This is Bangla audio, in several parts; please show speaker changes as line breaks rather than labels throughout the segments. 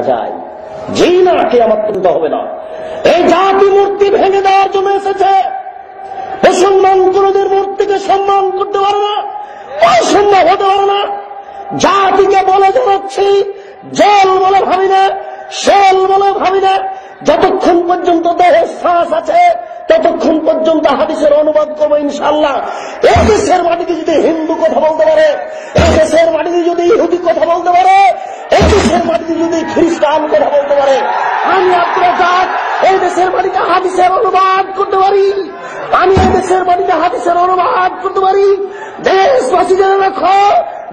যায় জি না, কিয়ামত পর্যন্ত হবে না। এই জাতি মূর্তি ভেঙে দেওয়ার জন্য এসেছে। মুসলমান কোনদের মূর্তিকে সম্মান করতে পারে না, অসম্ভব হতে পারে না। জাতিকে বলে জানাচ্ছি, জল বলে ভাবি না, শেল বলে ভাবি না। যতক্ষণ পর্যন্ত দেহে শ্বাস আছে ততক্ষণ পর্যন্ত হাদিসের অনুবাদ করবো ইনশাআল্লাহ। এই দেশের মাটিতে যদি হিন্দু কথা বলতে পারে, এই দেশের মাটিতে যদি ইহুদি কথা বলতে পারে, এই দেশের মাটিতে যদি খ্রিস্টান কথা বলতে পারে, আমি আপনার এই দেশের মাটিতে হাদিসের অনুবাদ করতে পারি। আমি এই দেশের মাটিতে হাদিসের অনুবাদ করতে পারি। দেশবাসী জেনে রাখো,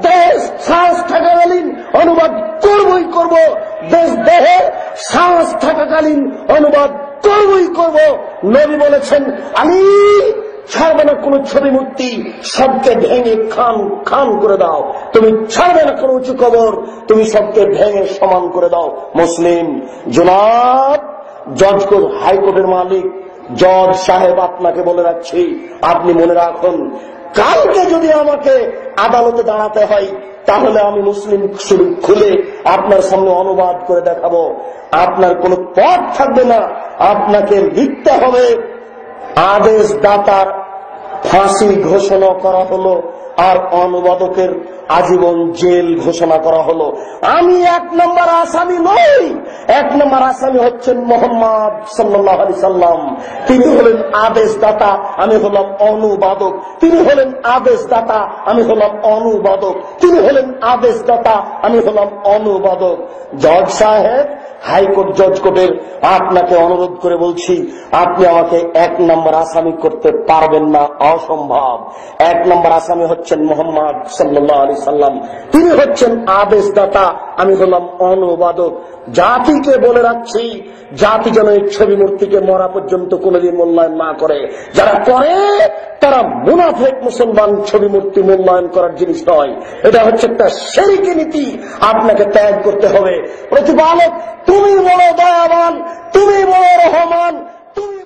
দেশ শ্বাস থাকাকালীন অনুবাদ করবই করব, দেশ দেহে শ্বাস থাকাকালীন অনুবাদ করবই করব। নবী বলেছেন, আলী ছাড়বে না কোন ছবি মূর্তি, সবকে ভেঙে খান খান করে দাও। তুমি ছাড়বে না কোন উঁচু কবর, তুমি সবকে ভেঙে সমান করে দাও। মুসলিম। জনাব জজ হাইকোর্টের মালিক জজ সাহেব, আপনাকে বলে রাখছি, আপনি মনে রাখুন, কালকে যদি আমাকে আদালতে দাঁড়াতে হয় তাহলে আমি মুসলিম শরীফ খুলে আপনার সামনে অনুবাদ করে দেখাবো। আপনার কোনো পথ থাকবে না, আপনাকে লিখতে হবে আদেশ দাতার ফাঁসি ঘোষণা করা হলো আর অনুবাদকের আজীবন জেল ঘোষণা করা হলো। আমি 1 নম্বর আসামি নই। 1 নম্বর আসামি হচ্ছেন মোহাম্মদ সাল্লাল্লাহু আলাইহি সাল্লাম। তিনি হলেন আদেশদাতা, আমি হলাম অনুবাদক। তিনি হলেন আদেশদাতা, আমি হলাম অনুবাদক। তিনি হলেন আদেশদাতা, আমি হলাম অনুবাদক। জজ সাহেব, হাইকোর্ট জজ কোর্টের আপনাকে অনুরোধ করে বলছি, আপনি আমাকে 1 নম্বর আসামি করতে পারবেন না, অসম্ভব। 1 নম্বর আসামি হচ্ছেন মোহাম্মদ সাল্লাল্লাহু আলাইহি সাল্লাম। তিনি হচ্ছেন আদেশদাতা, আমি হলাম অনুবাদক। জাতিকে বলে রাখছি, জাতি যেন এই ছবি মূর্তিকে মরা পর্যন্ত কোনদিন মূল্যায়ন না করে। যারা করে তারা মুনাফিক মুসলমান। ছবি মূর্তি মূল্যায়ন করার জিনিস নয়, এটা হচ্ছে একটা শিরকি নীতি। আপনাকে ত্যাগ করতে হবে। প্রতিপালক তুমি বড় দয়াবান, তুমি বড় রহমান, তুমি